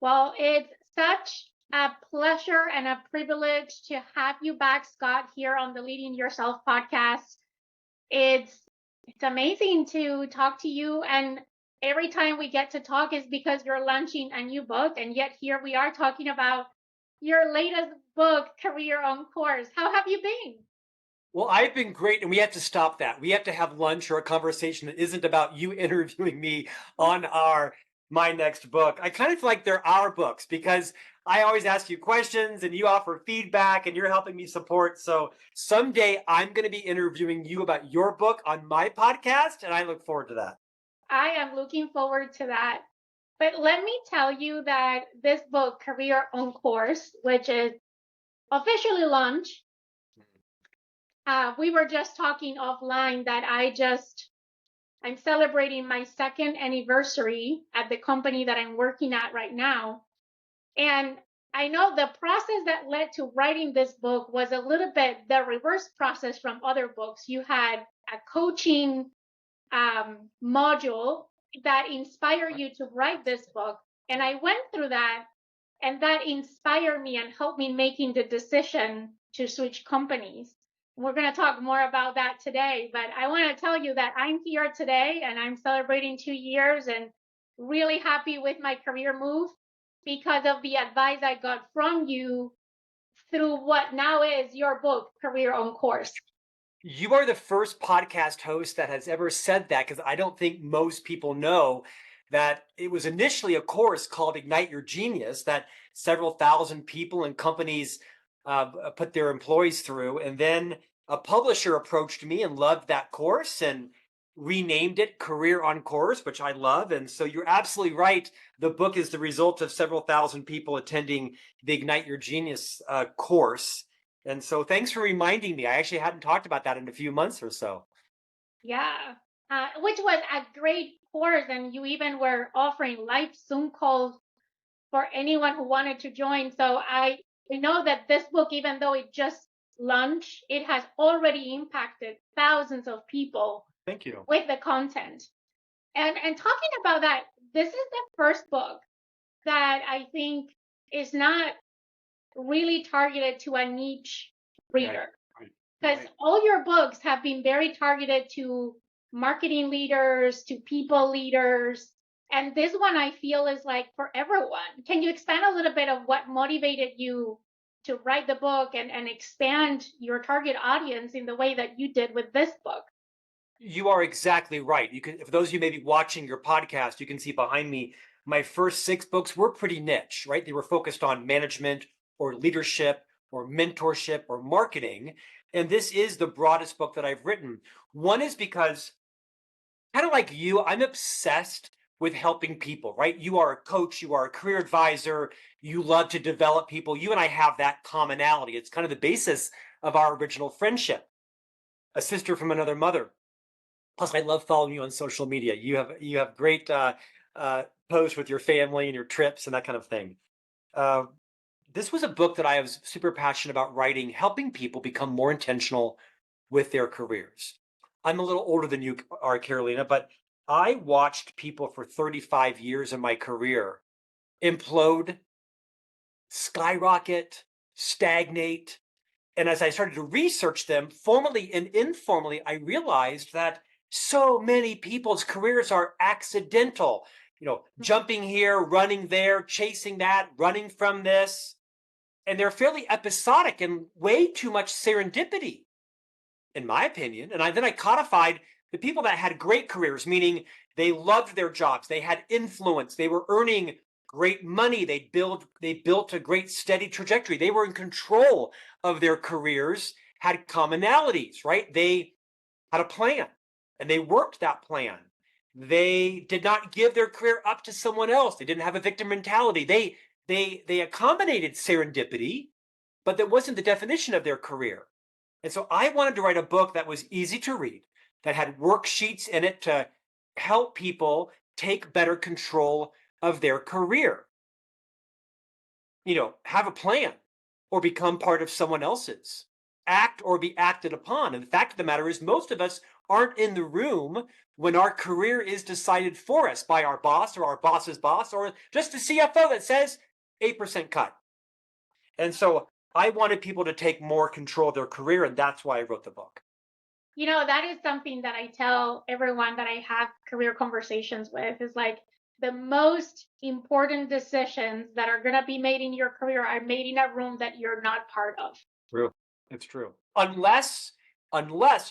Well, it's such a pleasure and a privilege to have you back, Scott, here on the Leading Yourself podcast. It's it's amazing to talk to you, and every time we get to talk is because you're launching a new book, and yet here we are talking about your latest book, Career on Course. How have you been? Well, I've been great, and we have to stop that. We have to have lunch or a conversation that isn't about you interviewing me on our my next book. I kind of feel like they're our books because I always ask you questions and you offer feedback and you're helping me support. So someday I'm going to be interviewing you about your book on my podcast, and I look forward to that. I am looking forward to that. But let me tell you that this book, Career on Course, which is officially launched, we were just talking offline that I'm celebrating my second anniversary at the company that I'm working at right now. And I know the process that led to writing this book was a little bit the reverse process from other books. You had a coaching module that inspired you to write this book. And I went through that, and that inspired me and helped me making the decision to switch companies. We're going to talk more about that today, but I want to tell you that I'm here today and I'm celebrating 2 years and really happy with my career move because of the advice I got from you through what now is your book, Career on Course. You are the first podcast host that has ever said that because I don't think most people know that it was initially a course called Ignite Your Genius that several thousand people and companies put their employees through. And then a publisher approached me and loved that course and renamed it Career on Course, which I love. And so you're absolutely right. The book is the result of several thousand people attending the Ignite Your Genius course. And so thanks for reminding me. I actually hadn't talked about that in a few months or so. Yeah, which was a great course. And you even were offering live Zoom calls for anyone who wanted to join. So I know that this book, even though it just launched, it has already impacted thousands of people Thank you. with the content. And talking about that, this is the first book that I think is not really targeted to a niche Right, reader. right, Because right. all your books have been very targeted to marketing leaders, to people leaders. And this one I feel is like for everyone. Can you expand a little bit of what motivated you to write the book and expand your target audience in the way that you did with this book? You are exactly right. You can, for those of you maybe watching your podcast, you can see behind me, my first six books were pretty niche, right? They were focused on management or leadership or mentorship or marketing. And this is the broadest book that I've written. One is because kind of like you, I'm obsessed with helping people, right? You are a coach, you are a career advisor, you love to develop people. You and I have that commonality. It's kind of the basis of our original friendship, a sister from another mother. Plus, I love following you on social media. You have great posts with your family and your trips and that kind of thing. Uh, this was a book that I was super passionate about writing, helping people become more intentional with their careers. I'm a little older than you are, Carolina, but I watched people for 35 years in my career implode, skyrocket, stagnate. And as I started to research them formally and informally, I realized that so many people's careers are accidental. Jumping here, running there, chasing that, running from this. And they're fairly episodic and way too much serendipity in my opinion. And then I codified the people that had great careers, meaning they loved their jobs, they had influence, they were earning great money, they built a great steady trajectory, they were in control of their careers, had commonalities, right? They had a plan and they worked that plan. They did not give their career up to someone else. They didn't have a victim mentality. They accommodated serendipity, but that wasn't the definition of their career. And so I wanted to write a book that was easy to read, that had worksheets in it to help people take better control of their career. Have a plan or become part of someone else's. Act or be acted upon. And the fact of the matter is, most of us aren't in the room when our career is decided for us by our boss or our boss's boss or just the CFO that says 8% cut. And so I wanted people to take more control of their career, and that's why I wrote the book. That is something that I tell everyone that I have career conversations with is like the most important decisions that are going to be made in your career are made in a room that you're not part of. True. It's true. Unless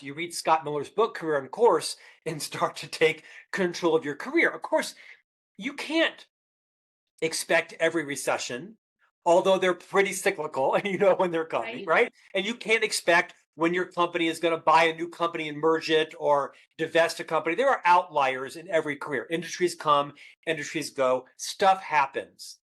you read Scott Miller's book, Career on Course, and start to take control of your career. Of course, you can't expect every recession, although they're pretty cyclical and you know when they're coming, right? And you can't expect when your company is going to buy a new company and merge it or divest a company. There are outliers in every career. Industries come, industries go, stuff happens.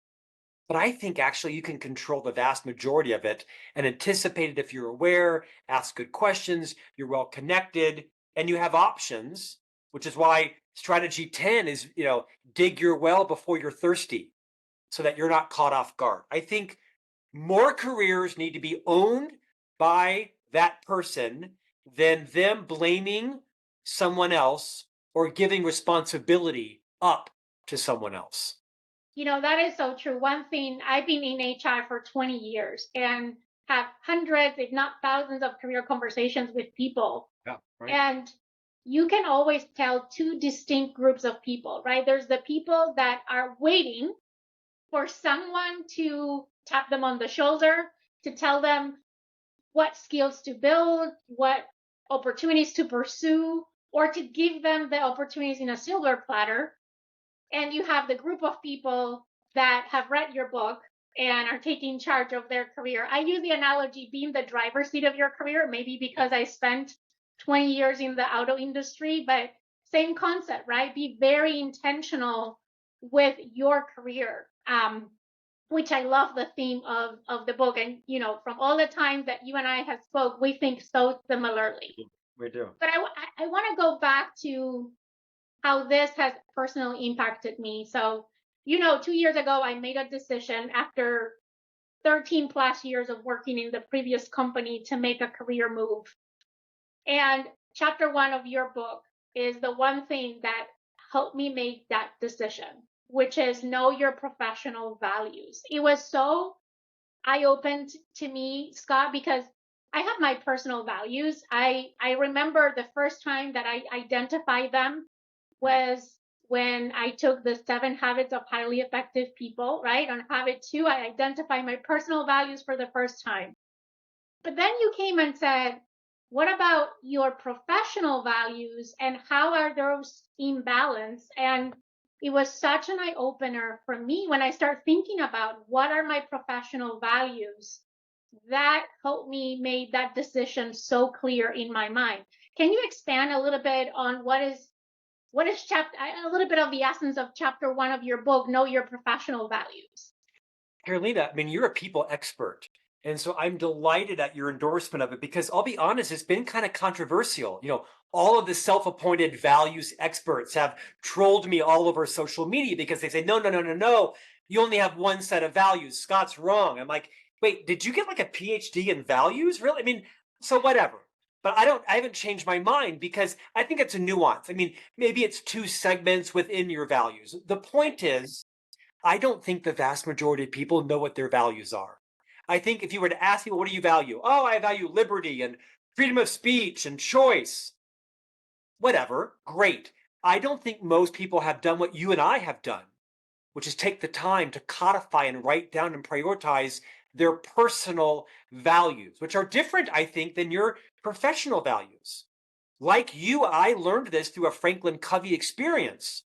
But I think actually you can control the vast majority of it and anticipate it if you're aware, ask good questions, you're well connected, and you have options, which is why strategy 10 is, dig your well before you're thirsty so that you're not caught off guard. I think more careers need to be owned by that person than them blaming someone else or giving responsibility up to someone else. That is so true. One thing, I've been in HR for 20 years and have hundreds, if not thousands, of career conversations with people. Yeah, right. And you can always tell two distinct groups of people, right? There's the people that are waiting for someone to tap them on the shoulder, to tell them what skills to build, what opportunities to pursue, or to give them the opportunities in a silver platter. And you have the group of people that have read your book and are taking charge of their career. I use the analogy being the driver's seat of your career, maybe because I spent 20 years in the auto industry, but same concept, right? Be very intentional with your career, which I love the theme of the book. And, from all the times that you and I have spoke, we think so similarly. We do. But I want to go back to how this has personally impacted me. So, 2 years ago, I made a decision after 13 plus years of working in the previous company to make a career move. And chapter 1 of your book is the one thing that helped me make that decision, which is know your professional values. It was so eye-opened to me, Scott, because I have my personal values. I remember the first time that I identified them was when I took the 7 Habits of Highly Effective People, right? On habit 2, I identified my personal values for the first time. But then you came and said, what about your professional values and how are those in balance? And it was such an eye opener for me when I start thinking about what are my professional values. That helped me make that decision so clear in my mind. Can you expand a little bit on what is a little bit of the essence of chapter 1 of your book, Know Your Professional Values? Carolina, I mean, you're a people expert. And so I'm delighted at your endorsement of it because I'll be honest, it's been kind of controversial. All of the self-appointed values experts have trolled me all over social media because they say, no, no, no, no, no. You only have one set of values. Scott's wrong. I'm like, wait, did you get like a PhD in values? Really? I mean, so whatever. But I haven't changed my mind because I think it's a nuance. I mean, maybe it's 2 segments within your values. The point is, I don't think the vast majority of people know what their values are. I think if you were to ask people, what do you value? Oh, I value liberty and freedom of speech and choice. Whatever, great. I don't think most people have done what you and I have done, which is take the time to codify and write down and prioritize their personal values, which are different, I think, than your professional values. Like you, I learned this through a Franklin Covey experience.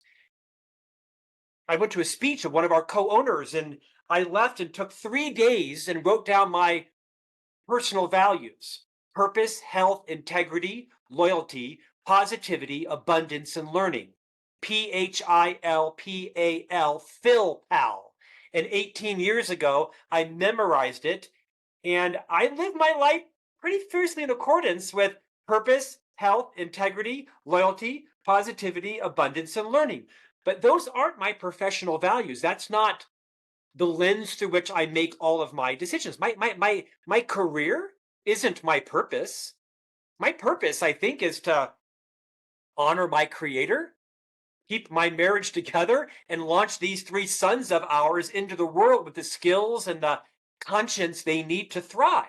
I went to a speech of one of our co-owners and I left and took 3 days and wrote down my personal values: purpose, health, integrity, loyalty, positivity, abundance, and learning. PHILPAL, Phil Pal. And 18 years ago, I memorized it and I live my life pretty fiercely in accordance with purpose, health, integrity, loyalty, positivity, abundance, and learning. But those aren't my professional values. That's not the lens through which I make all of my decisions. My career isn't my purpose. My purpose, I think, is to honor my creator, keep my marriage together, and launch these three sons of ours into the world with the skills and the conscience they need to thrive.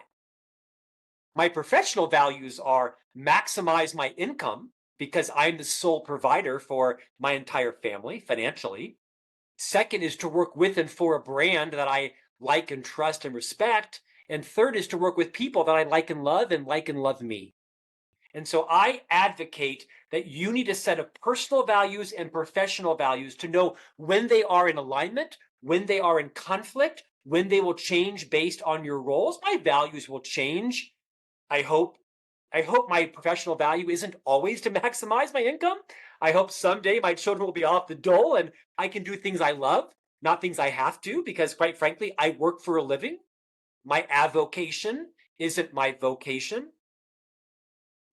My professional values are maximize my income because I'm the sole provider for my entire family financially. Second is to work with and for a brand that I like and trust and respect. And third is to work with people that I like and love me. And so I advocate that you need a set of personal values and professional values to know when they are in alignment, when they are in conflict, when they will change based on your roles. My values will change. I hope my professional value isn't always to maximize my income. I hope someday my children will be off the dole and I can do things I love, not things I have to, because quite frankly, I work for a living. My avocation isn't my vocation.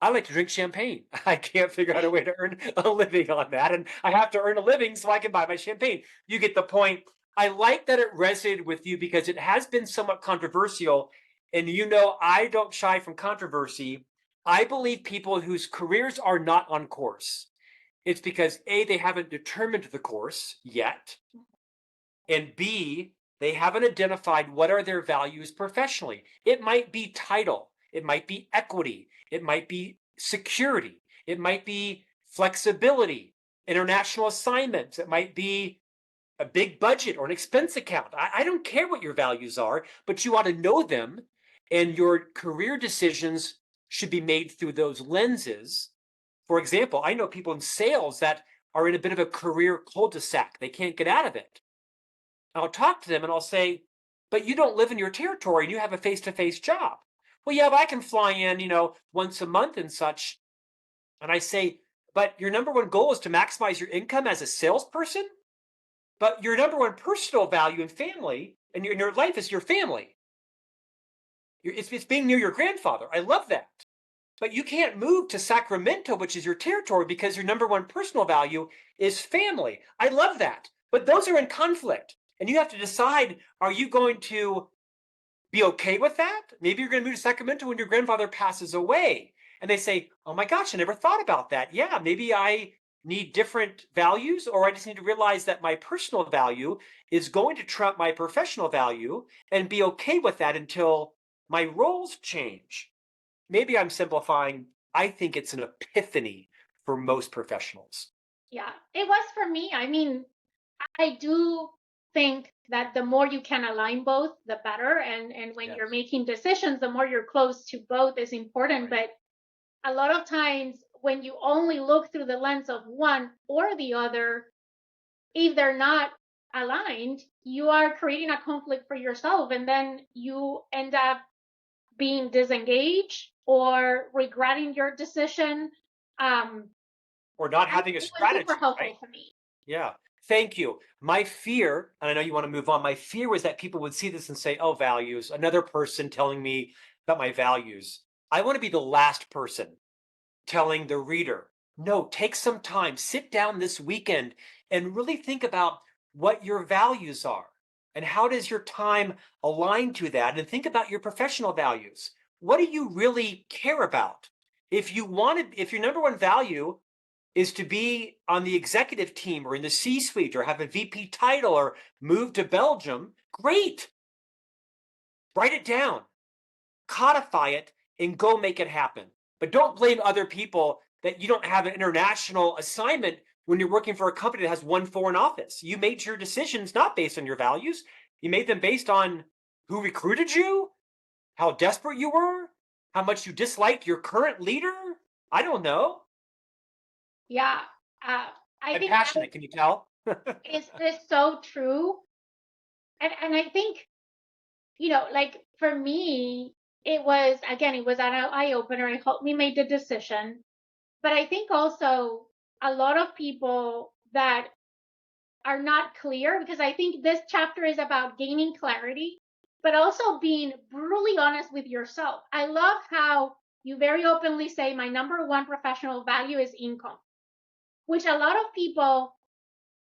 I like to drink champagne. I can't figure out a way to earn a living on that. And I have to earn a living so I can buy my champagne. You get the point. I like that it resonated with you because it has been somewhat controversial. And I don't shy from controversy. I believe people whose careers are not on course, it's because A, they haven't determined the course yet. And B, they haven't identified what are their values professionally. It might be title, it might be equity, it might be security, it might be flexibility, international assignments, it might be a big budget or an expense account. I don't care what your values are, but you ought to know them, and your career decisions should be made through those lenses. For example, I know people in sales that are in a bit of a career cul-de-sac. They can't get out of it. I'll talk to them and I'll say, but you don't live in your territory and you have a face-to-face job. Well, yeah, but I can fly in, once a month and such. And I say, but your number one goal is to maximize your income as a salesperson? But your number one personal value and family and your life is your family. It's being near your grandfather. I love that. But you can't move to Sacramento, which is your territory, because your number one personal value is family. I love that. But those are in conflict. And you have to decide, are you going to be okay with that? Maybe you're going to move to Sacramento when your grandfather passes away. And they say, oh my gosh, I never thought about that. Yeah, maybe I need different values, or I just need to realize that my personal value is going to trump my professional value and be okay with that until my roles change. Maybe I'm simplifying. I think it's an epiphany for most professionals. Yeah, it was for me. I mean, I do think that the more you can align both, the better. And when you're Yes. making decisions, the more you're close to both is important. Right. But a lot of times when you only look through the lens of one or the other, if they're not aligned, you are creating a conflict for yourself. And then you end up being disengaged or regretting your decision. Or not And having a it was super strategy, helpful right? for me. Yeah. Thank you. My fear, and I know you want to move on, my fear was that people would see this and say, oh, values, another person telling me about my values. I want to be the last person telling the reader, no, take some time, sit down this weekend and really think about what your values are and how does your time align to that, and think about your professional values. What do you really care about? If your number one value is to be on the executive team or in the C-suite or have a VP title or move to Belgium, great. Write it down, codify it, and go make it happen. But don't blame other people that you don't have an international assignment when you're working for a company that has one foreign office. You made your decisions not based on your values. You made them based on who recruited you, how desperate you were, how much you disliked your current leader. I don't know. Yeah. I I'm think passionate. Can you tell? is so true. And I think, like for me, it was an eye opener. It helped me make the decision. But I think also a lot of people that are not clear, because I think this chapter is about gaining clarity, but also being brutally honest with yourself. I love how you very openly say, my number one professional value is income, which a lot of people,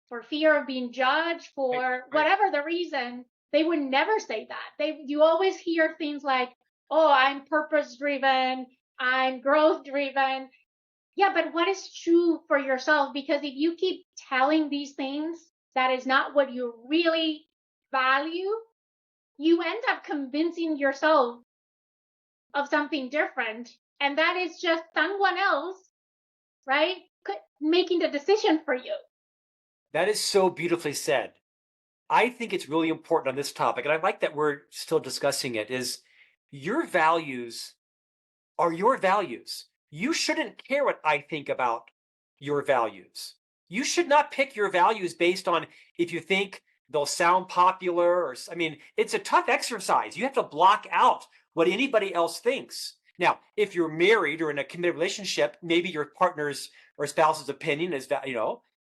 for fear of being judged, for whatever the reason, they would never say that. You always hear things like, oh, I'm purpose driven, I'm growth driven. Yeah, but what is true for yourself? Because if you keep telling these things that is not what you really value, you end up convincing yourself of something different. And that is just someone else, right? Making the decision for you. That is so beautifully said. I think it's really important on this topic, and I like that we're still discussing it, is your values are your values. You shouldn't care what I think about your values. You should not pick your values based on if you think they'll sound popular or, I mean, it's a tough exercise. You have to block out what anybody else thinks. Now, if you're married or in a committed relationship, maybe your partner's or spouse's opinion is that,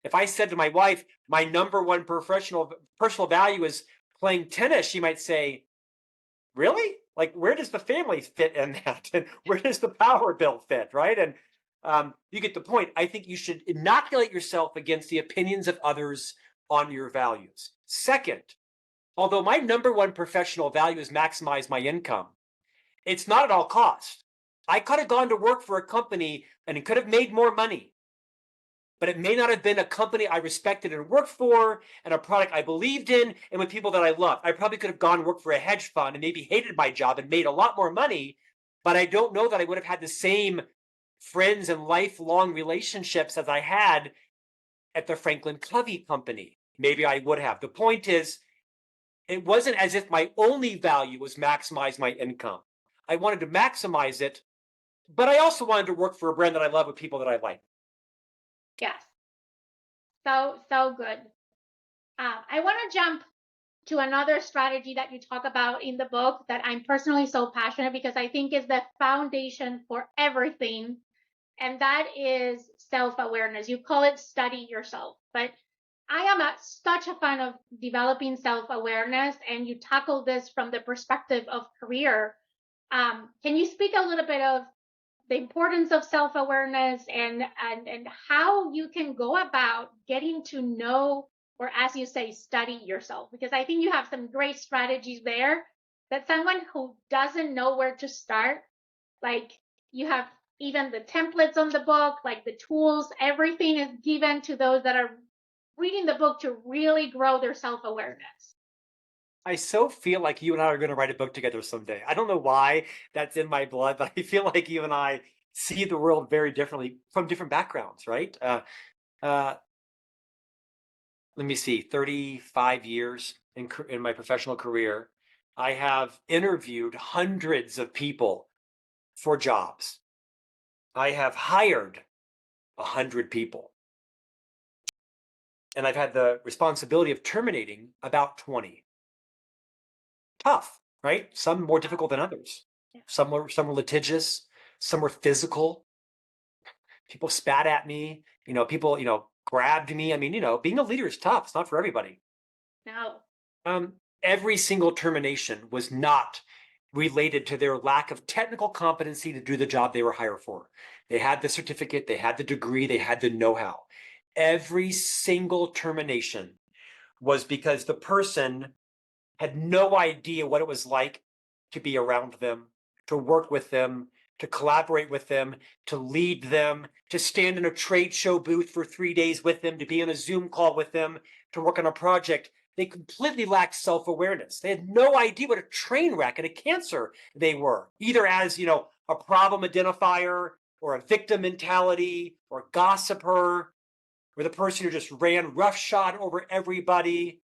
if I said to my wife, my number one personal value is playing tennis, she might say, really? Like, where does the family fit in that? And where does the power bill fit, right? And you get the point. I think you should inoculate yourself against the opinions of others on your values. Second, although my number one professional value is maximize my income, it's not at all cost. I could have gone to work for a company and it could have made more money, but it may not have been a company I respected and worked for and a product I believed in and with people that I loved. I probably could have gone and worked for a hedge fund and maybe hated my job and made a lot more money, but I don't know that I would have had the same friends and lifelong relationships as I had at the Franklin Covey company. Maybe I would have. The point is, it wasn't as if my only value was maximize my income. I wanted to maximize it, but I also wanted to work for a brand that I love with people that I like. Yes. So good. I want to jump to another strategy that you talk about in the book that I'm personally so passionate because I think is the foundation for everything. And that is self-awareness. You call it study yourself, but I am such a fan of developing self-awareness, and you tackle this from the perspective of career. Can you speak a little bit of the importance of self-awareness and how you can go about getting to know, or as you say, study yourself? Because I think you have some great strategies there that someone who doesn't know where to start, like you have even the templates on the book, like the tools, everything is given to those that are reading the book to really grow their self-awareness. I so feel like you and I are going to write a book together someday. I don't know why that's in my blood, but I feel like you and I see the world very differently from different backgrounds, right? Uh, let me see, 35 years in my professional career. I have interviewed hundreds of people for jobs. I have hired 100 people. And I've had the responsibility of terminating about 20. Tough, right? Some more difficult than others. Some were litigious, some were physical. People spat at me, people, grabbed me. I mean, being a leader is tough. It's not for everybody. No. Every single termination was not related to their lack of technical competency to do the job they were hired for. They had the certificate, they had the degree, they had the know-how. Every single termination was because the person had no idea what it was like to be around them, to work with them, to collaborate with them, to lead them, to stand in a trade show booth for 3 days with them, to be on a Zoom call with them, to work on a project. They completely lacked self-awareness. They had no idea what a train wreck and a cancer they were, either as, a problem identifier or a victim mentality or a gossiper or the person who just ran roughshod over everybody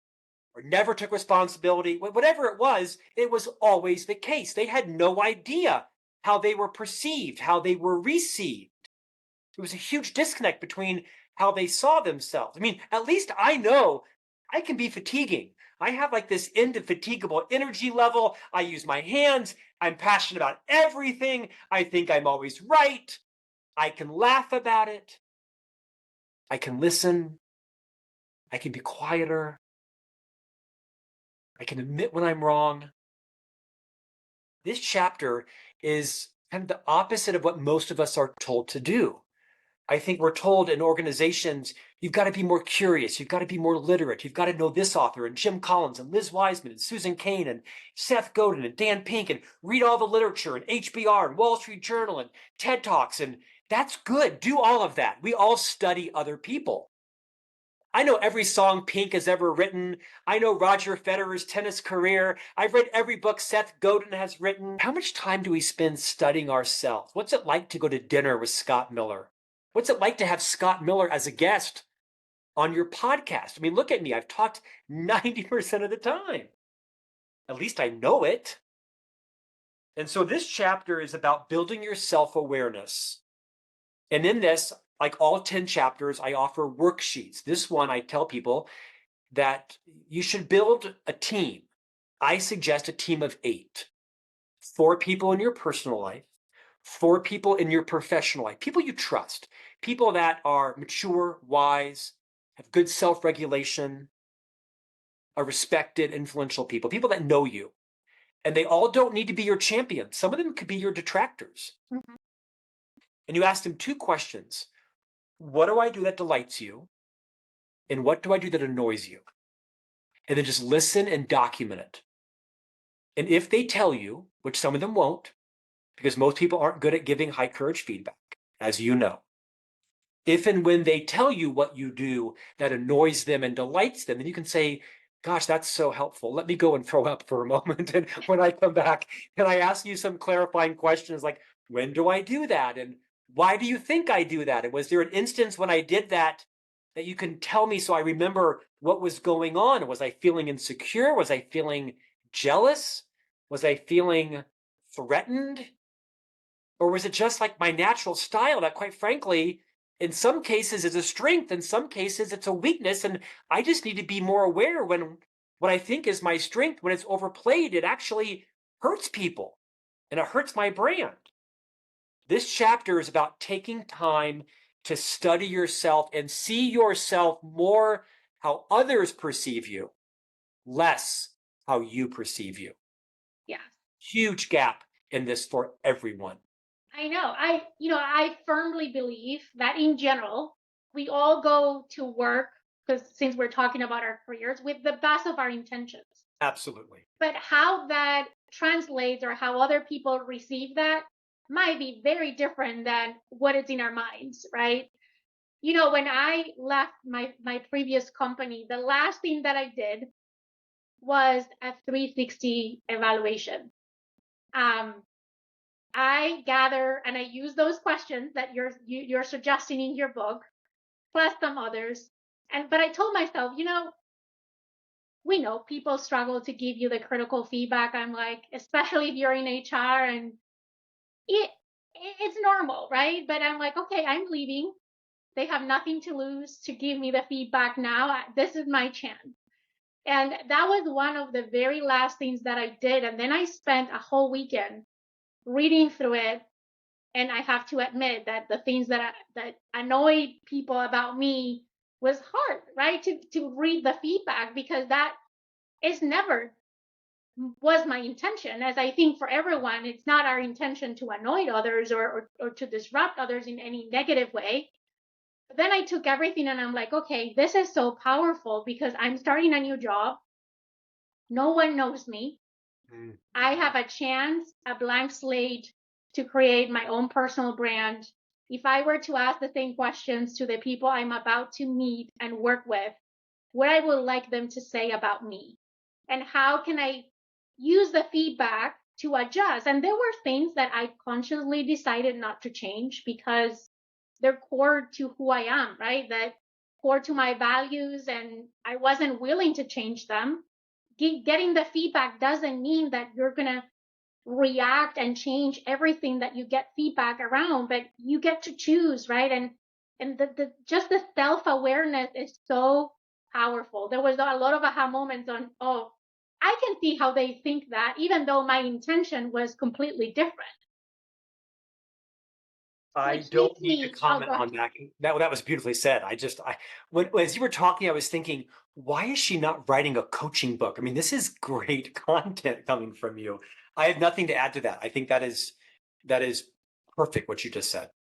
or never took responsibility. Whatever it was always the case. They had no idea how they were perceived, how they were received. There was a huge disconnect between how they saw themselves. I mean, at least I know I can be fatiguing. I have like this indefatigable energy level. I use my hands. I'm passionate about everything. I think I'm always right. I can laugh about it. I can listen. I can be quieter. I can admit when I'm wrong. This chapter is kind of the opposite of what most of us are told to do. I think we're told in organizations, you've got to be more curious, you've got to be more literate, you've got to know this author and Jim Collins and Liz Wiseman and Susan Cain and Seth Godin and Dan Pink and read all the literature and HBR and Wall Street Journal and TED Talks and That's good. Do all of that. We all study other people. I know every song Pink has ever written. I know Roger Federer's tennis career. I've read every book Seth Godin has written. How much time do we spend studying ourselves? What's it like to go to dinner with Scott Miller? What's it like to have Scott Miller as a guest on your podcast? I mean, look at me. I've talked 90% of the time. At least I know it. And so this chapter is about building your self-awareness. And in this, like all 10 chapters, I offer worksheets. This one, I tell people that you should build a team. I suggest a team of 8. 4 people in your personal life, 4 people in your professional life, people you trust, people that are mature, wise, have good self-regulation, are respected, influential people, people that know you. And they all don't need to be your champions. Some of them could be your detractors. Mhm. And you ask them 2 questions. What do I do that delights you? And what do I do that annoys you? And then just listen and document it. And if they tell you, which some of them won't, because most people aren't good at giving high courage feedback, as you know, if and when they tell you what you do that annoys them and delights them, then you can say, gosh, that's so helpful. Let me go and throw up for a moment. And when I come back, can I ask you some clarifying questions like, when do I do that? And why do you think I do that? And was there an instance when I did that that you can tell me so I remember what was going on? Was I feeling insecure? Was I feeling jealous? Was I feeling threatened? Or was it just like my natural style that, quite frankly, in some cases is a strength, in some cases it's a weakness, and I just need to be more aware when what I think is my strength, when it's overplayed, it actually hurts people and it hurts my brand. This chapter is about taking time to study yourself and see yourself more how others perceive you, less how you perceive you. Yes. Huge gap in this for everyone. I know. I firmly believe that in general, we all go to work because since we're talking about our careers with the best of our intentions. Absolutely. But how that translates or how other people receive that might be very different than what is in our minds, right? When I left my previous company, the last thing that I did was a 360 evaluation. I gather and I use those questions that you're suggesting in your book, plus some others. But I told myself, we know people struggle to give you the critical feedback. I'm like, especially if you're in HR, and it it's normal, right? But I'm like, okay, I'm leaving. They have nothing to lose to give me the feedback now. This is my chance. And that was one of the very last things that I did. And then I spent a whole weekend reading through it. And I have to admit that the things that annoyed people about me was hard, right? To read the feedback, because that is never was my intention. As I think for everyone, it's not our intention to annoy others or to disrupt others in any negative way. But then I took everything and I'm like, okay, this is so powerful because I'm starting a new job. No one knows me. Mm. I have a chance, a blank slate to create my own personal brand. If I were to ask the same questions to the people I'm about to meet and work with, what I would like them to say about me, and how can I use the feedback to adjust. And there were things that I consciously decided not to change because they're core to who I am, right? That core to my values, and I wasn't willing to change them. Getting the feedback doesn't mean that you're going to react and change everything that you get feedback around, but you get to choose, right? And the just the self-awareness is so powerful. There was a lot of aha moments on, oh, I can see how they think that, even though my intention was completely different. I Which don't leads need to me, oh, comment go ahead. on that. That was beautifully said. When as you were talking, I was thinking, why is she not writing a coaching book? I mean, this is great content coming from you. I have nothing to add to that. I think that is perfect what you just said.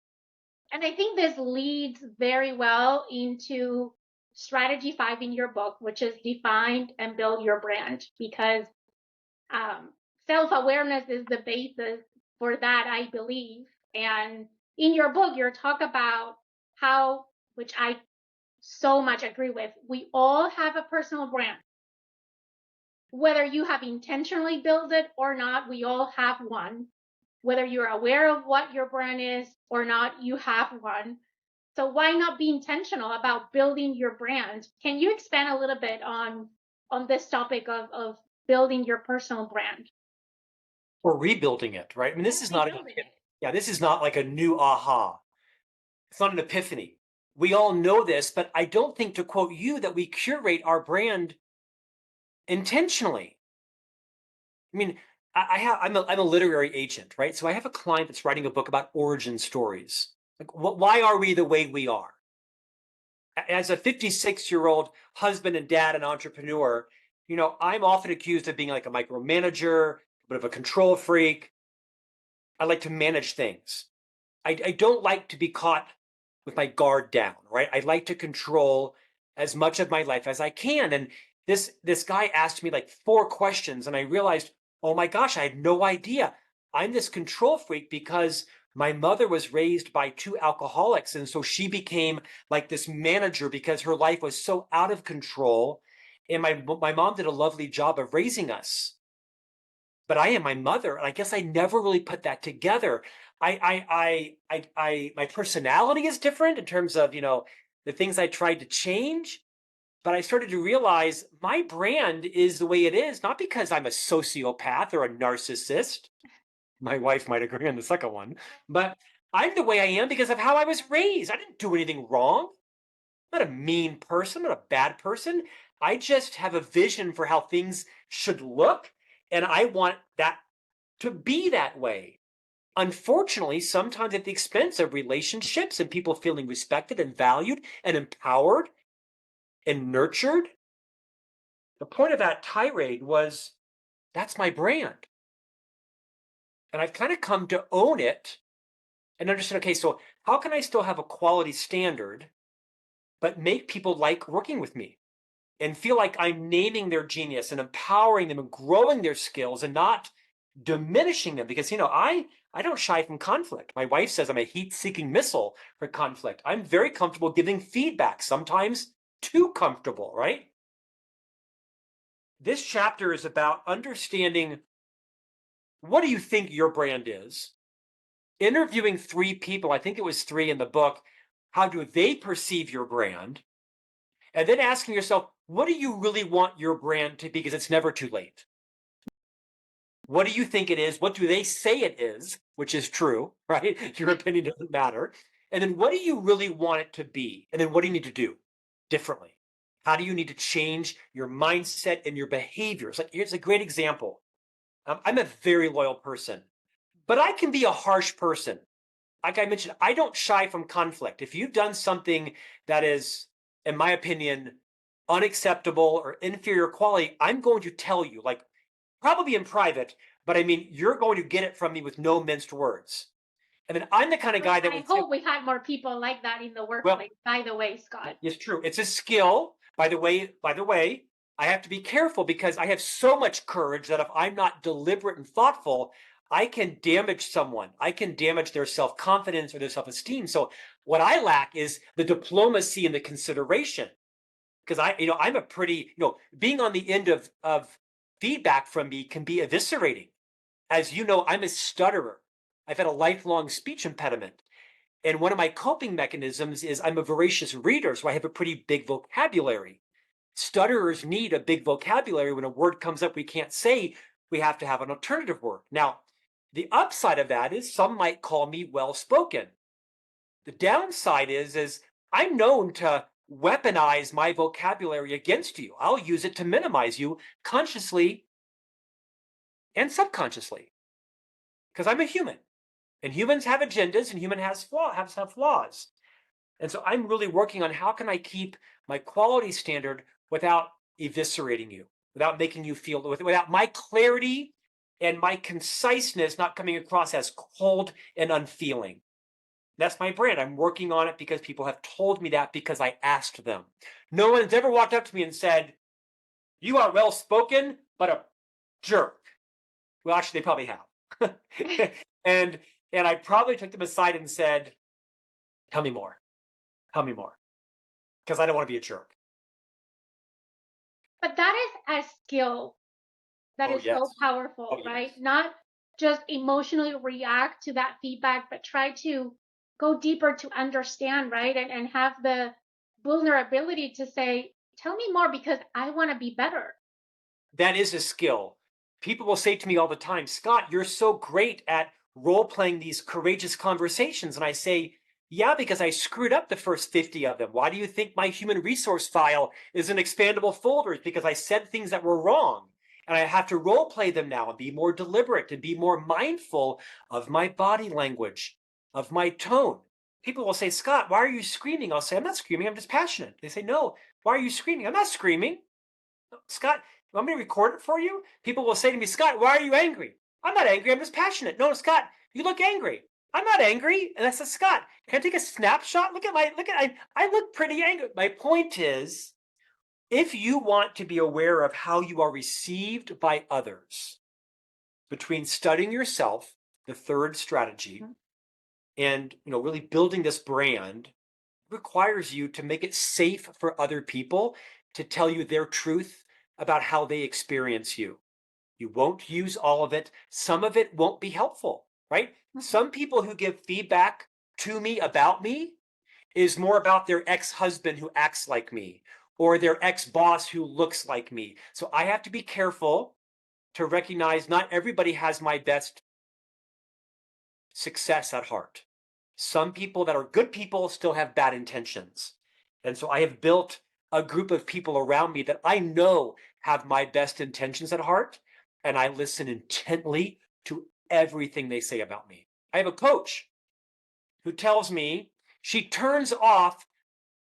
And I think this leads very well into strategy 5 in your book, which is define and build your brand, because self-awareness is the basis for that, I believe. And in your book, you talk about how, which I so much agree with, we all have a personal brand. Whether you have intentionally built it or not, we all have one. Whether you're aware of what your brand is or not, you have one. So why not be intentional about building your brand? Can you expand a little bit on this topic of building your personal brand? Or rebuilding it, right? I mean, this is not, yeah, this is not like a new aha. It's not an epiphany. We all know this, but I don't think, to quote you, that we curate our brand intentionally. I mean, I'm a literary agent, right? So I have a client that's writing a book about origin stories. Like, why are we the way we are? As a 56-year-old husband and dad and entrepreneur, I'm often accused of being like a micromanager, a bit of a control freak. I like to manage things. I don't like to be caught with my guard down, right? I like to control as much of my life as I can. And this guy asked me like 4 questions, and I realized, oh my gosh, I had no idea. I'm this control freak because my mother was raised by 2 alcoholics, and so she became like this manager because her life was so out of control. And my mom did a lovely job of raising us, but I am my mother, and I guess I never really put that together. My personality is different in terms of, the things I tried to change, but I started to realize my brand is the way it is, not because I'm a sociopath or a narcissist. My wife might agree on the second one, but I'm the way I am because of how I was raised. I didn't do anything wrong. I'm not a mean person, I'm not a bad person. I just have a vision for how things should look, and I want that to be that way. Unfortunately, sometimes at the expense of relationships and people feeling respected and valued and empowered and nurtured. The point of that tirade was, that's my brand. And I've kind of come to own it and understand, okay, so how can I still have a quality standard, but make people like working with me and feel like I'm naming their genius and empowering them and growing their skills and not diminishing them? Because, I don't shy from conflict. My wife says I'm a heat-seeking missile for conflict. I'm very comfortable giving feedback, sometimes too comfortable, right? This chapter is about understanding, what do you think your brand is? Interviewing 3 people, I think it was 3 in the book, how do they perceive your brand? And then asking yourself, what do you really want your brand to be? Because it's never too late. What do you think it is? What do they say it is? Which is true, right? Your opinion doesn't matter. And then what do you really want it to be? And then what do you need to do differently? How do you need to change your mindset and your behaviors? Like, here's a great example. I'm a very loyal person, but I can be a harsh person. Like I mentioned, I don't shy from conflict. If you've done something that is, in my opinion, unacceptable or inferior quality, I'm going to tell you, like, probably in private, but I mean, you're going to get it from me with no minced words. And then I'm the kind of guy that I hope we had more people like that in the workplace, by the way, Scott. It's true. It's a skill. By the way, I have to be careful because I have so much courage that if I'm not deliberate and thoughtful, I can damage someone. I can damage their self-confidence or their self-esteem. So what I lack is the diplomacy and the consideration. Because I'm a pretty, being on the end of feedback from me can be eviscerating. As you know, I'm a stutterer. I've had a lifelong speech impediment. And one of my coping mechanisms is I'm a voracious reader, so I have a pretty big vocabulary. Stutterers need a big vocabulary. When a word comes up we can't say, we have to have an alternative word. Now, the upside of that is some might call me well-spoken. The downside is I'm known to weaponize my vocabulary against you. I'll use it to minimize you consciously and subconsciously because I'm a human. And humans have agendas and humans have flaws. And so I'm really working on how can I keep my quality standard without eviscerating you, without making you feel, without my clarity and my conciseness not coming across as cold and unfeeling. That's my brand. I'm working on it because people have told me that because I asked them. No one's ever walked up to me and said, you are well spoken, but a jerk. Well, actually, they probably have. And And I probably took them aside and said, tell me more. Tell me more. Because I don't want to be a jerk. But that is a skill that Oh, is so yes. Oh, powerful, right? yes. Not just emotionally react to that feedback, but try to go deeper to understand, right? And have the vulnerability to say, tell me more because I want to be better. That is a skill. People will say to me all the time, Scott, you're so great at role playing these courageous conversations. And I say, yeah, because I screwed up the first 50 of them. Why do you think my human resource file is an expandable folder? It's because I said things that were wrong. And I have to role play them now and be more deliberate and be more mindful of my body language, of my tone. People will say, Scott, why are you screaming? I'll say, I'm not screaming. I'm just passionate. They say, no, why are you screaming? I'm not screaming. Scott, you want me to record it for you? People will say to me, Scott, why are you angry? I'm not angry. I'm just passionate. No, Scott, you look angry. I'm not angry. And I said, Scott, can I take a snapshot? I look pretty angry. My point is, if you want to be aware of how you are received by others, between studying yourself, the third strategy, and really building this brand requires you to make it safe for other people to tell you their truth about how they experience you. You won't use all of it. Some of it won't be helpful, right? Some people who give feedback to me about me is more about their ex-husband who acts like me or their ex-boss who looks like me. So I have to be careful to recognize not everybody has my best success at heart. Some people that are good people still have bad intentions. And so I have built a group of people around me that I know have my best intentions at heart. And I listen intently to everything they say about me. I have a coach who tells me she turns off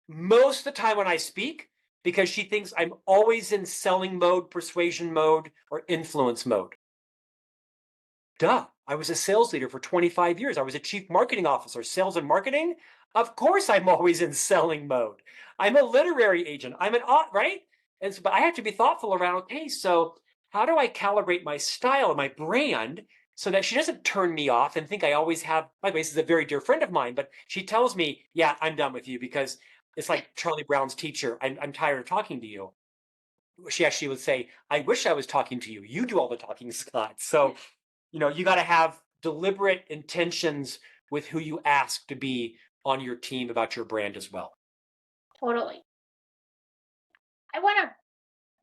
most of the time when I speak because she thinks I'm always in selling mode, persuasion mode, or influence mode. Duh. I was a sales leader for 25 years. I was a chief marketing officer, sales and marketing. Of course, I'm always in selling mode. I'm a literary agent. I'm an right? And so, but I have to be thoughtful around, okay, so how do I calibrate my style and my brand so that she doesn't turn me off and think I always have, by the way, this is a very dear friend of mine, but she tells me, yeah, I'm done with you because it's like Charlie Brown's teacher. I'm tired of talking to you. She actually would say, I wish I was talking to you. You do all the talking, Scott. So you got to have deliberate intentions with who you ask to be on your team about your brand as well. Totally. I want to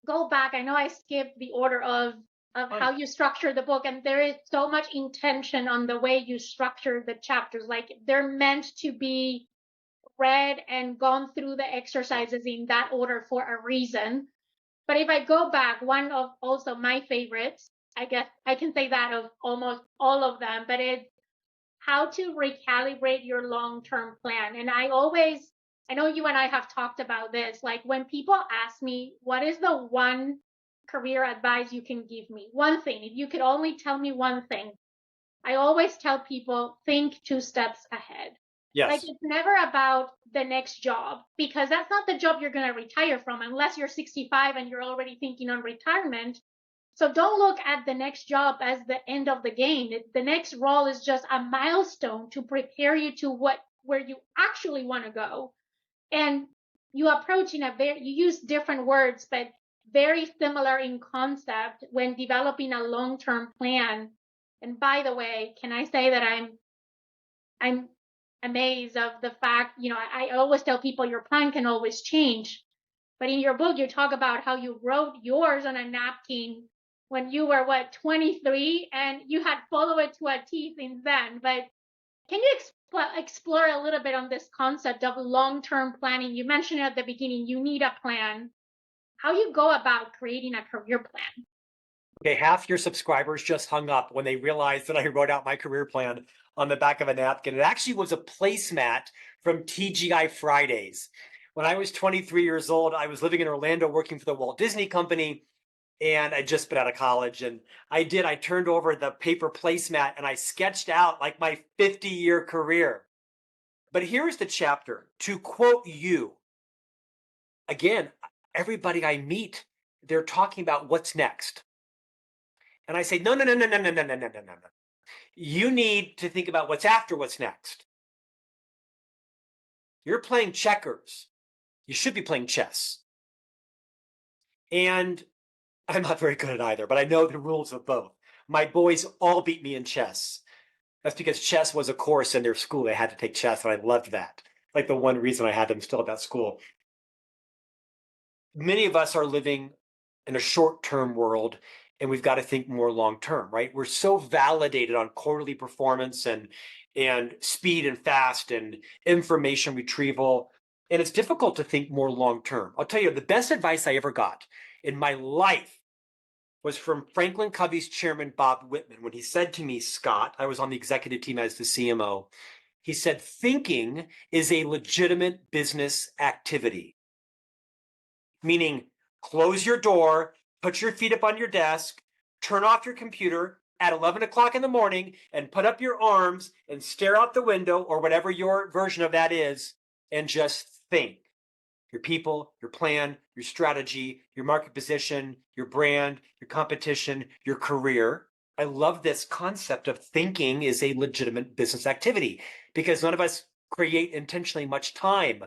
go back. I know I skipped the order of how you structure the book, and there is so much intention on the way you structure the chapters. Like they're meant to be read and gone through the exercises in that order for a reason. But if I go back, one of also my favorites, I guess I can say that of almost all of them, but it's how to recalibrate your long-term plan. And I know you and I have talked about this. Like when people ask me, what is the one career advice you can give me? One thing, if you could only tell me one thing, I always tell people, think 2 steps ahead. Like Yes. it's never about the next job because that's not the job you're going to retire from unless you're 65 and you're already thinking on retirement. So don't look at the next job as the end of the game. The next role is just a milestone to prepare you to where you actually want to go. And you approach you use different words, but very similar in concept when developing a long-term plan. And by the way, can I say that I'm amazed of the fact, I always tell people your plan can always change. But in your book, you talk about how you wrote yours on a napkin when you were, 23, and you had followed it to a T since then. But can you explore a little bit on this concept of long-term planning? You mentioned it at the beginning, you need a plan. How you go about creating a career plan? Okay, half your subscribers just hung up when they realized that I wrote out my career plan on the back of a napkin. It actually was a placemat from TGI Fridays. When I was 23 years old, I was living in Orlando working for the Walt Disney Company, and I'd just been out of college. And I turned over the paper placemat and I sketched out like my 50-year career. But here's the chapter. To quote you, again, everybody I meet, they're talking about what's next. And I say, no, no, no, no, no, no, no, no, no, no, no. you need to think about what's after what's next. You're playing checkers. You should be playing chess. And I'm not very good at either, but I know the rules of both. My boys all beat me in chess. That's because chess was a course in their school. They had to take chess, and I loved that. Like the one reason I had them still at that school. Many of us are living in a short-term world, and we've got to think more long-term, right? We're so validated on quarterly performance and speed and fast and information retrieval, and it's difficult to think more long-term. I'll tell you, the best advice I ever got in my life was from Franklin Covey's chairman, Bob Whitman, when he said to me, Scott, I was on the executive team as the CMO, he said, thinking is a legitimate business activity. Meaning, close your door, put your feet up on your desk, turn off your computer at 11 o'clock in the morning, and put up your arms and stare out the window or whatever your version of that is, and just think. Your people, your plan, your strategy, your market position, your brand, your competition, your career. I love this concept of thinking is a legitimate business activity because none of us create intentionally much time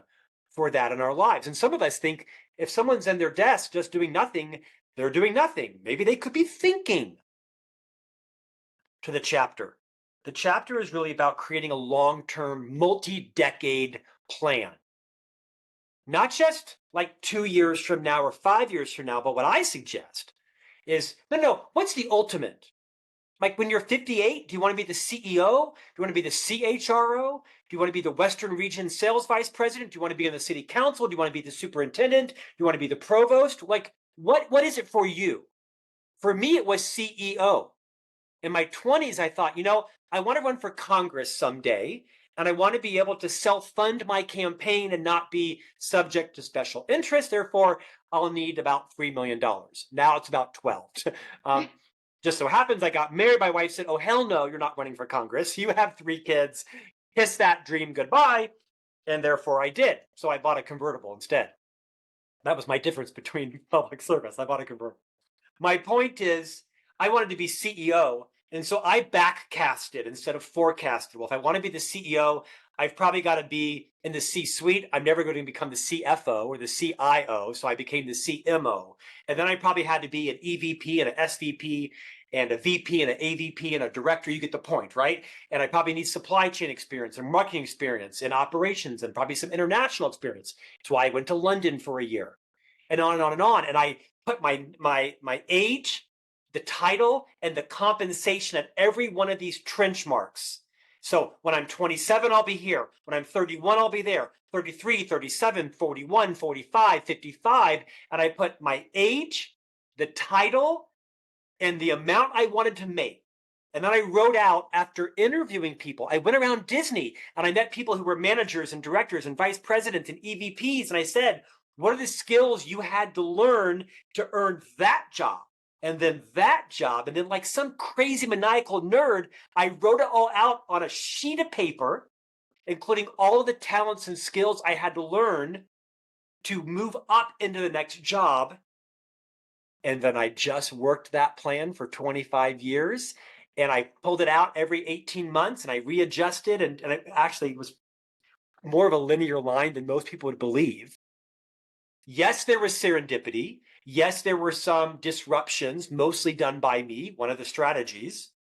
for that in our lives. And some of us think if someone's in their desk just doing nothing, they're doing nothing. Maybe they could be thinking. To the chapter. The chapter is really about creating a long-term, multi-decade plan. Not just like 2 years from now or 5 years from now, but what I suggest is, no, what's the ultimate? Like when you're 58, do you want to be the CEO? Do you want to be the CHRO? Do you want to be the Western Region Sales Vice President? Do you want to be in the City Council? Do you want to be the Superintendent? Do you want to be the Provost? Like, what is it for you? For me, it was CEO. In my 20s, I thought, I want to run for Congress someday, and I want to be able to self-fund my campaign and not be subject to special interest. Therefore, I'll need about $3 million. Now it's about 12. Just so happens I got married. My wife said, oh, hell no, you're not running for Congress. You have 3 kids. Kiss that dream goodbye. And therefore I did. So I bought a convertible instead. That was my difference between public service. I bought a convertible. My point is, I wanted to be CEO. And so I backcasted instead of forecasted. Well, if I want to be the CEO, I've probably got to be in the C-suite. I'm never going to become the CFO or the CIO. So I became the CMO. And then I probably had to be an EVP and an SVP and a VP and an AVP and a director. You get the point, right? And I probably need supply chain experience and marketing experience and operations and probably some international experience. That's why I went to London for a year and on and on and on. And I put my age, the title, and the compensation at every one of these trench marks. So when I'm 27, I'll be here. When I'm 31, I'll be there. 33, 37, 41, 45, 55. And I put my age, the title, and the amount I wanted to make. And then I wrote out, after interviewing people, I went around Disney and I met people who were managers and directors and vice presidents and EVPs. And I said, what are the skills you had to learn to earn that job? And then that job. And then, like some crazy maniacal nerd, I wrote it all out on a sheet of paper, including all of the talents and skills I had to learn to move up into the next job. And then I just worked that plan for 25 years. And I pulled it out every 18 months and I readjusted. And it actually was more of a linear line than most people would believe. Yes, there was serendipity. Yes, there were some disruptions, mostly done by me, one of the strategies.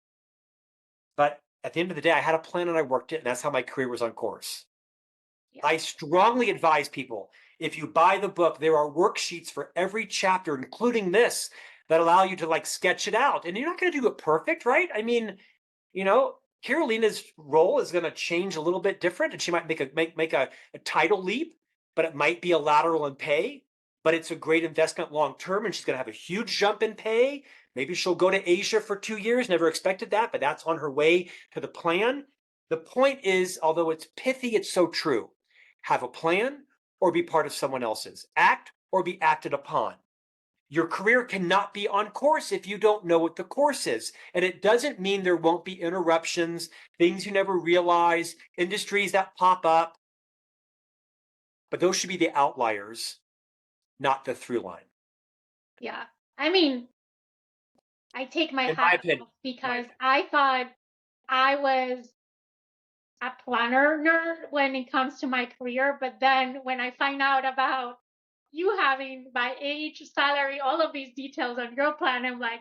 But at the end of the day, I had a plan and I worked it. And that's how my career was on course. Yeah. I strongly advise people, if you buy the book, there are worksheets for every chapter, including this, that allow you to like sketch it out. And you're not going to do it perfect, right? I mean, Carolina's role is going to change a little bit different, and she might make a title leap, but it might be a lateral in pay. But it's a great investment long term, and she's going to have a huge jump in pay. Maybe she'll go to Asia for 2 years. Never expected that, but that's on her way to the plan. The point is, although it's pithy, it's so true. Have a plan or be part of someone else's. Act or be acted upon. Your career cannot be on course if you don't know what the course is. And it doesn't mean there won't be interruptions, things you never realize, industries that pop up. But those should be the outliers, not the through line. Yeah. I mean, I take my hat off because I thought I was a planner nerd when it comes to my career, but then when I find out about you having my age, salary, all of these details on your plan, I'm like,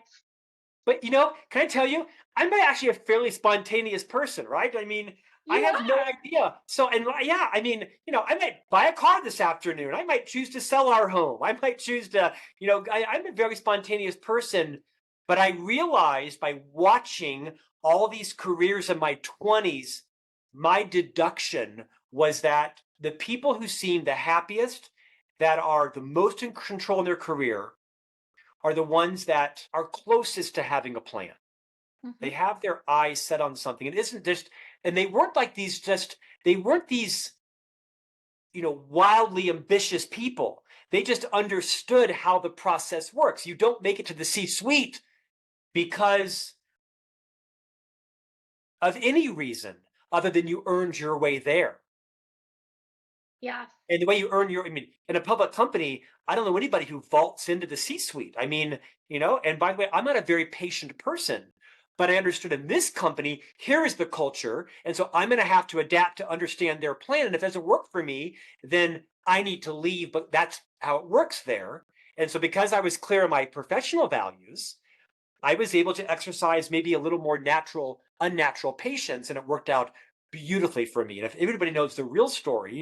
But can I tell you, I'm actually a fairly spontaneous person, right? I mean, I you have no are. idea. So, and yeah, I mean, I might buy a car this afternoon. I might choose to sell our home. I might choose to, I'm a very spontaneous person. But I realized by watching all these careers in my 20s, my deduction was that the people who seem the happiest, that are the most in control in their career, are the ones that are closest to having a plan. They Mhm. have their eyes set on something. It isn't just, and they weren't like these they weren't these, wildly ambitious people. They just understood how the process works. You don't make it to the C suite because of any reason other than you earned your way there. Yes. And the way you earn your, I mean, in a public company, I don't know anybody who vaults into the C suite. I mean, and by the way, I'm not a very patient person, but I understood in this company, here is the culture. And so I'm going to have to adapt to understand their plan. And if it doesn't work for me, then I need to leave. But that's how it works there. And so because I was clear on my professional values, I was able to exercise maybe a little more unnatural patience. And it worked out beautifully for me. And if everybody knows the real story,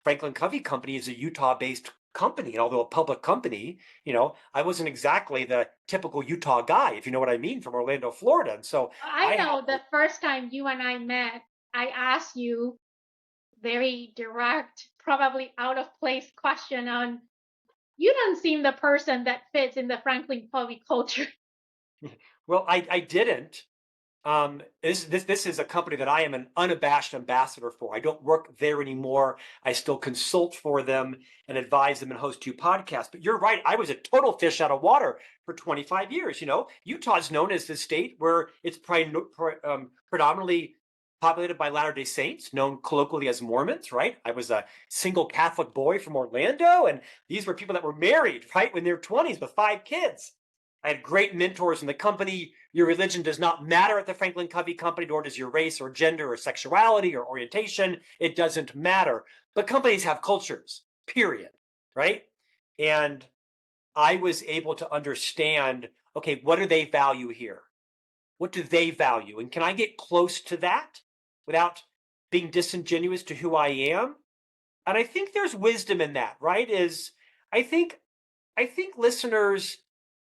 Franklin Covey Company is a Utah-based company, and although a public company, I wasn't exactly the typical Utah guy, if you know what I mean, from Orlando, Florida. And so I I had know the first time you and I met, I asked you very direct, probably out of place question on you don't seem the person that fits in the Franklin Covey culture. well, I didn't. This is a company that I am an unabashed ambassador for. I don't work there anymore. I still consult for them and advise them and host two podcasts. But you're right. I was a total fish out of water for 25 years. Utah's known as the state where it's predominantly populated by Latter-day Saints, known colloquially as Mormons, right? I was a single Catholic boy from Orlando, and these were people that were married, right, when they're 20s with 5 kids. I had great mentors in the company. Your religion does not matter at the Franklin Covey Company, nor does your race or gender or sexuality or orientation. It doesn't matter. But companies have cultures, period. Right. And I was able to understand, okay, what do they value here? What do they value? And can I get close to that without being disingenuous to who I am? And I think there's wisdom in that, right? I think I think listeners,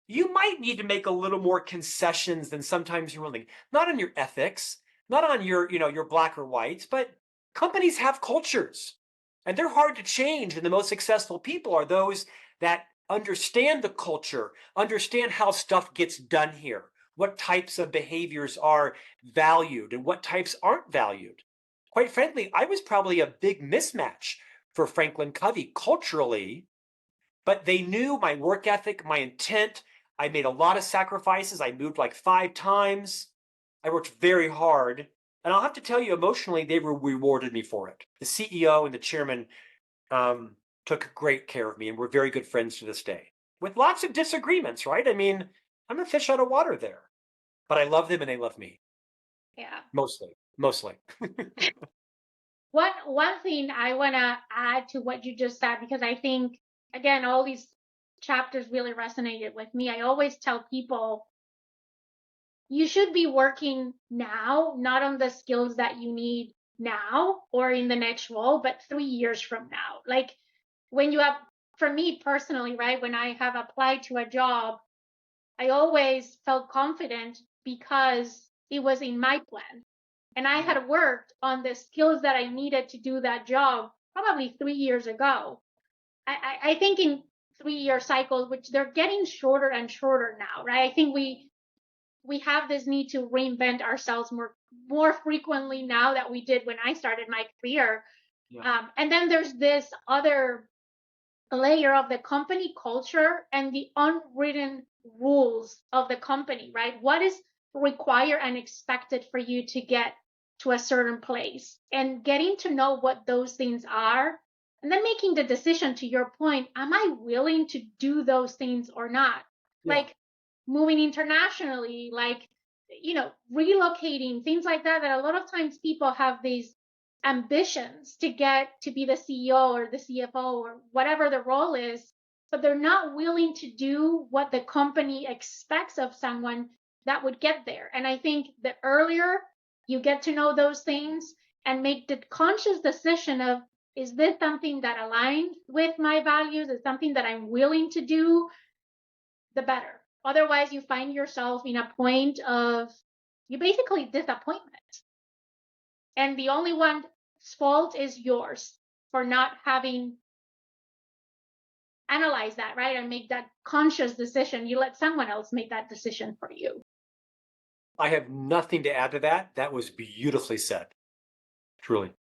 you might need to make a little more concessions than sometimes you're willing. Not on your ethics, not on your black or whites, but companies have cultures and they're hard to change. And the most successful people are those that understand the culture, understand how stuff gets done here, what types of behaviors are valued and what types aren't valued. Quite frankly, I was probably a big mismatch for Franklin Covey culturally, but they knew my work ethic, my intent. I made a lot of sacrifices. I moved like 5 times. I worked very hard. And I'll have to tell you, emotionally, they rewarded me for it. The CEO and the chairman took great care of me, and we're very good friends to this day. With lots of disagreements, right? I mean, I'm a fish out of water there, but I love them and they love me. Yeah. Mostly. Mostly. One thing I want to add to what you just said, because I think again all these chapters really resonated with me. I always tell people you should be working now, not on the skills that you need now or in the next role, but 3 years from now. Like when you have, for me personally, right, when I have applied to a job, I always felt confident because it was in my plan. And I had worked on the skills that I needed to do that job probably 3 years ago. I think in 3 year cycles, which they're getting shorter and shorter now, right? I think we have this need to reinvent ourselves more frequently now that we did when I started my career. Yeah. And then there's this other layer of the company culture and the unwritten rules of the company, right? What is required and expected for you to get to a certain place, and getting to know what those things are, and then making the decision, to your point, am I willing to do those things or not? Yeah. Like moving internationally, like relocating, things like that, that a lot of times people have these ambitions to get to be the CEO or the CFO or whatever the role is, but they're not willing to do what the company expects of someone that would get there. And I think the earlier you get to know those things and make the conscious decision of, is this something that aligns with my values? Is something that I'm willing to do? The better. Otherwise, you find yourself in a point of you basically disappointment. And the only one's fault is yours for not having analyzed that, right? And make that conscious decision. You let someone else make that decision for you. I have nothing to add to that. That was beautifully said. Truly.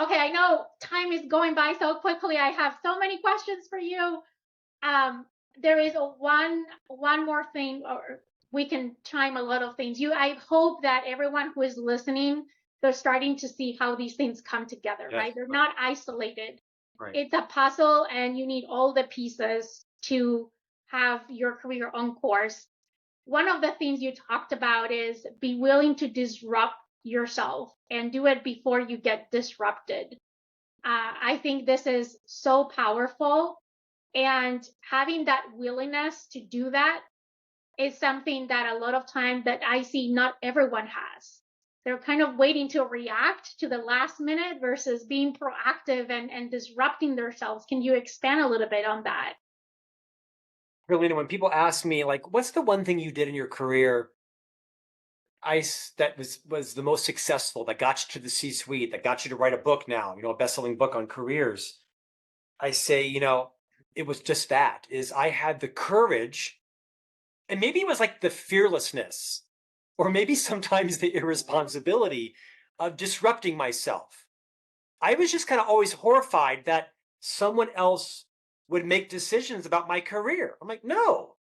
Okay, I know time is going by so quickly. I have so many questions for you. There is one more thing, or we can chime a lot of things. I hope that everyone who is listening, they're starting to see how these things come together, Yes, right? They're right. not isolated. Right. It's a puzzle, and you need all the pieces to have your career on course. One of the things you talked about is be willing to disrupt yourself and do it before you get disrupted. I think this is so powerful. And having that willingness to do that is something that a lot of time that I see not everyone has. They're kind of waiting to react to the last minute versus being proactive and disrupting themselves. Can you expand a little bit on that? Carolina, when people ask me, like, what's the one thing you did in your career that was the most successful, that got you to the C-suite, that got you to write a book now, a best-selling book on careers? I say, it was just that, is I had the courage, and maybe it was like the fearlessness, or maybe sometimes the irresponsibility of disrupting myself. I was just kind of always horrified that someone else would make decisions about my career. I'm like, no,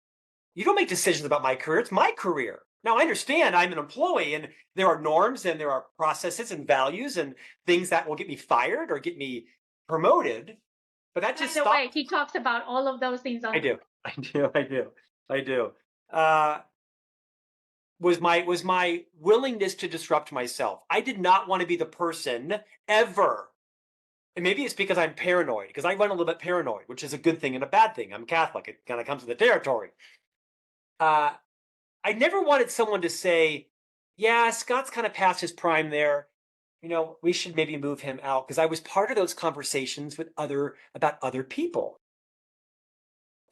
you don't make decisions about my career. It's my career. Now, I understand I'm an employee and there are norms and there are processes and values and things that will get me fired or get me promoted. But that just By the way, stopped. he talks about all of those things on I do. I do. Uh, was my willingness to disrupt myself. I did not want to be the person ever. And maybe it's because I'm paranoid, because I run a little bit paranoid, which is a good thing and a bad thing. I'm Catholic. It kind of comes with the territory. I never wanted someone to say, yeah, Scott's kind of past his prime there. We should maybe move him out, because I was part of those conversations about other people.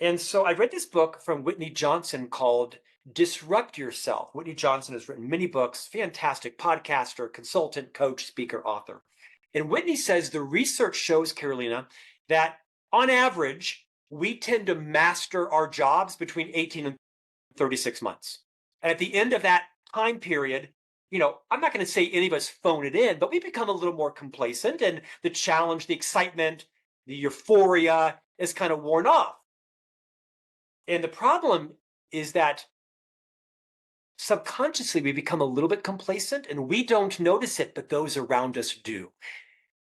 And so I read this book from Whitney Johnson called Disrupt Yourself. Whitney Johnson has written many books, fantastic podcaster, consultant, coach, speaker, author. And Whitney says the research shows, Carolina, that on average, we tend to master our jobs between 18 and 36 months. And at the end of that time period, I'm not going to say any of us phone it in, but we become a little more complacent, and the challenge, the excitement, the euphoria is kind of worn off. And the problem is that subconsciously we become a little bit complacent and we don't notice it, but those around us do.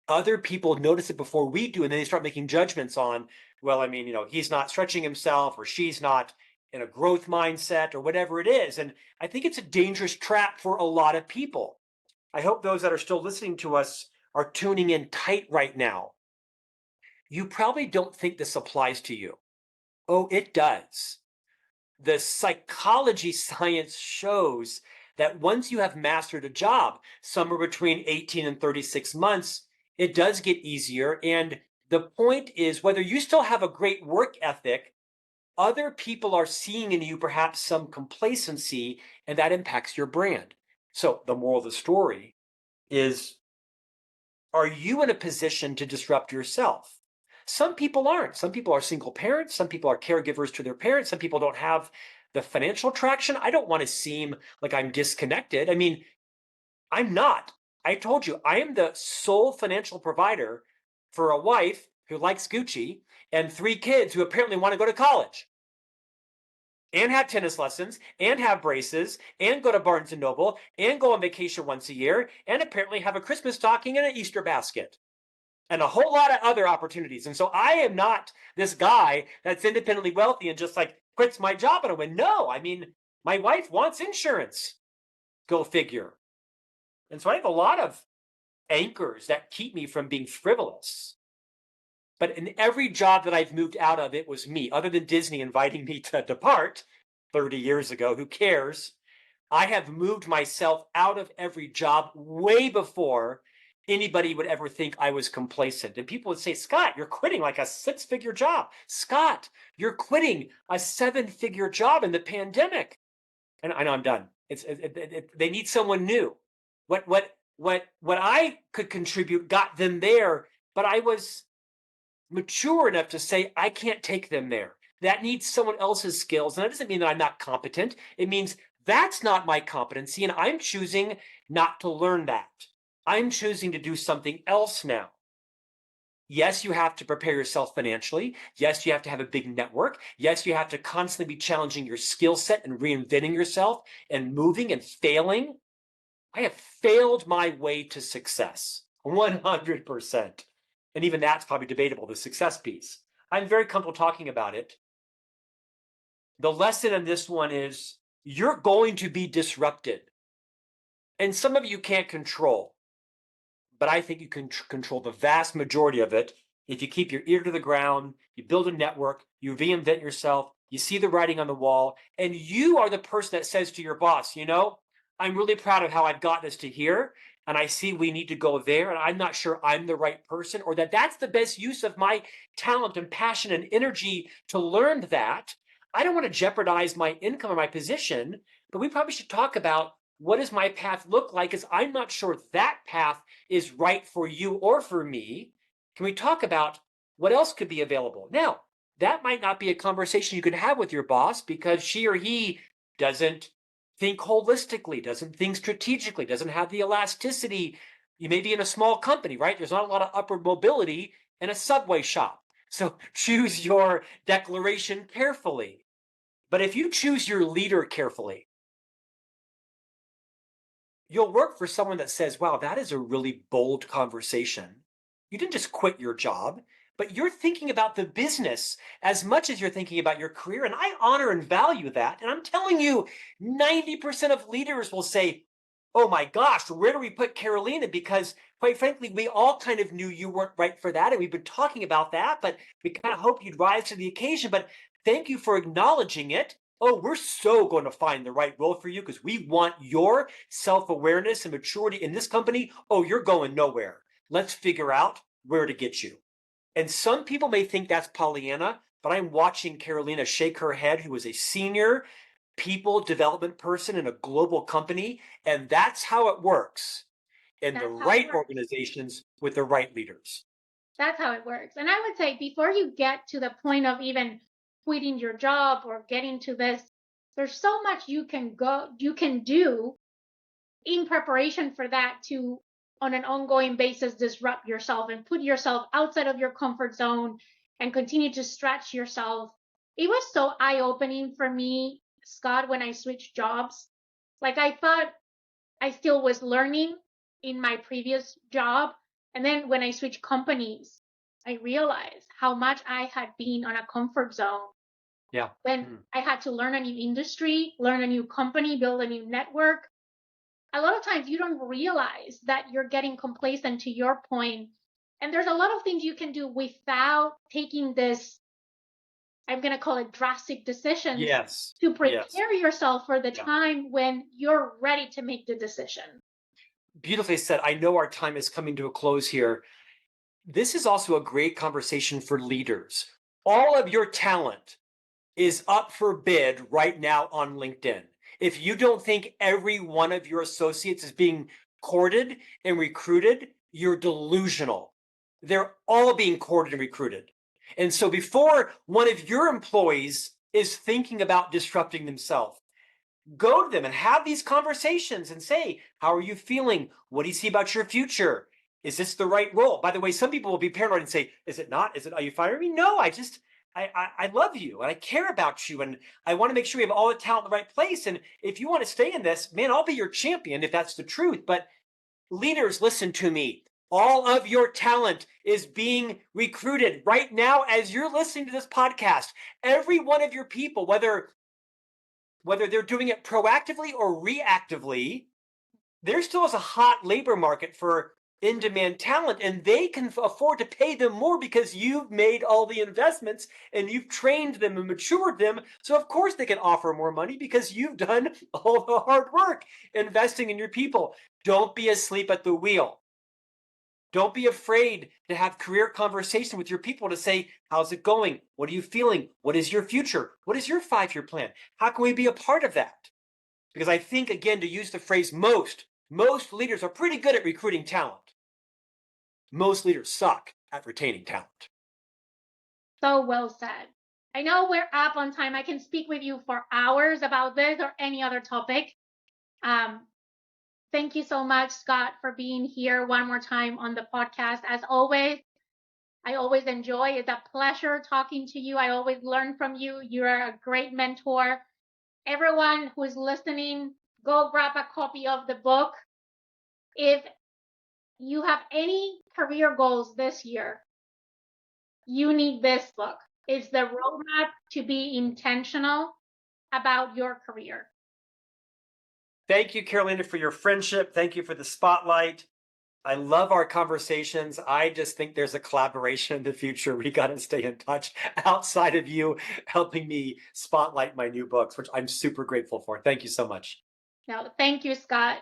Other people notice it before we do, and then they start making judgments on, well, he's not stretching himself, or she's not in a growth mindset, or whatever it is. And I think it's a dangerous trap for a lot of people. I hope those that are still listening to us are tuning in tight right now. You probably don't think this applies to you. Oh, it does. The psychology science shows that once you have mastered a job, somewhere between 18 and 36 months, it does get easier. And the point is, whether you still have a great work ethic, other people are seeing in you perhaps some complacency, and that impacts your brand. So the moral of the story is, are you in a position to disrupt yourself? Some people aren't. Some people are single parents. Some people are caregivers to their parents. Some people don't have the financial traction. I don't want to seem like I'm disconnected. I'm not. I told you, I am the sole financial provider for a wife who likes Gucci and 3 kids who apparently want to go to college and have tennis lessons and have braces and go to Barnes & Noble and go on vacation once a year and apparently have a Christmas stocking and an Easter basket and a whole lot of other opportunities. And so I am not this guy that's independently wealthy and just like quits my job and I win. No, my wife wants insurance. Go figure. And so I have a lot of anchors that keep me from being frivolous. But in every job that I've moved out of, it was me. Other than Disney inviting me to depart 30 years ago, who cares? I have moved myself out of every job way before anybody would ever think I was complacent. And people would say, Scott, you're quitting like a 6-figure job. Scott, you're quitting a 7-figure job in the pandemic. And I know I'm done. They need someone new. What I could contribute got them there, but I was mature enough to say I can't take them there. That needs someone else's skills. And that doesn't mean that I'm not competent. It means that's not my competency. And I'm choosing not to learn that. I'm choosing to do something else now. Yes, you have to prepare yourself financially. Yes, you have to have a big network. Yes, you have to constantly be challenging your skill set and reinventing yourself and moving and failing. I have failed my way to success 100%. And even that's probably debatable, the success piece. I'm very comfortable talking about it. The lesson in this one is you're going to be disrupted. And some of you can't control, but I think you can control the vast majority of it if you keep your ear to the ground, you build a network, you reinvent yourself, you see the writing on the wall, and you are the person that says to your boss, you know, I'm really proud of how I've gotten us to here, and I see we need to go there, and I'm not sure I'm the right person or that that's the best use of my talent and passion and energy to learn that. I don't want to jeopardize my income or my position, but we probably should talk about what does my path look like, because I'm not sure that path is right for you or for me. Can we talk about what else could be available? Now, that might not be a conversation you can have with your boss because she or he doesn't think holistically, doesn't think strategically, doesn't have the elasticity. You may be in a small company, right? There's not a lot of upward mobility in a Subway shop. So choose your declaration carefully. But if you choose your leader carefully, you'll work for someone that says, wow, that is a really bold conversation. You didn't just quit your job, but you're thinking about the business as much as you're thinking about your career. And I honor and value that. And I'm telling you, 90% of leaders will say, oh my gosh, where do we put Carolina? Because quite frankly, we all kind of knew you weren't right for that. And we've been talking about that, but we kind of hope you'd rise to the occasion. But thank you for acknowledging it. Oh, we're so going to find the right role for you because we want your self-awareness and maturity in this company. Oh, you're going nowhere. Let's figure out where to get you. And some people may think that's Pollyanna, but I'm watching Carolina shake her head, who is a senior people development person in a global company. And that's how it works in the right organizations with the right leaders. That's how it works. And I would say before you get to the point of even quitting your job or getting to this, there's so much you can do in preparation for that to on an ongoing basis disrupt yourself and put yourself outside of your comfort zone and continue to stretch yourself. It was so eye-opening for me, Scott, when I switched jobs. Like I thought I still was learning in my previous job. And then when I switched companies, I realized how much I had been on a comfort zone. Yeah. When I had to learn a new industry, learn a new company, build a new network. A lot of times you don't realize that you're getting complacent, to your point. And there's a lot of things you can do without taking this, I'm going to call it drastic decisions, to prepare yourself for the time when you're ready to make the decision. Beautifully said. I know our time is coming to a close here. This is also a great conversation for leaders. All of your talent is up for bid right now on LinkedIn. If you don't think every one of your associates is being courted and recruited, you're delusional. They're all being courted and recruited. And so before one of your employees is thinking about disrupting themselves, go to them and have these conversations and say, how are you feeling? What do you see about your future? Is this the right role? By the way, some people will be paranoid and say, is it not? Are you firing me? No, I love you and I care about you and I want to make sure we have all the talent in the right place. And if you want to stay in this, man, I'll be your champion if that's the truth. But leaders, listen to me. All of your talent is being recruited right now as you're listening to this podcast. Every one of your people, whether they're doing it proactively or reactively, there still is a hot labor market for in-demand talent, and they can afford to pay them more because you've made all the investments and you've trained them and matured them. So of course they can offer more money because you've done all the hard work investing in your people. Don't be asleep at the wheel. Don't be afraid to have career conversation with your people to say, how's it going? What are you feeling? What is your future? What is your 5-year plan? How can we be a part of that? Because I think, again, to use the phrase most leaders are pretty good at recruiting talent. Most leaders suck at retaining talent. So well said. I know we're up on time. I can speak with you for hours about this or any other topic. Thank you so much, Scott, for being here one more time on the podcast. As always, I always enjoy. It's a pleasure talking to you. I always learn from you. You're a great mentor. Everyone who is listening, go grab a copy of the book. If you have any career goals this year, you need this book. It's the roadmap to be intentional about your career. Thank you, Carolina, for your friendship. Thank you for the spotlight. I love our conversations. I just think there's a collaboration in the future. We got to stay in touch outside of you helping me spotlight my new books, which I'm super grateful for. Thank you so much. No, thank you, Scott.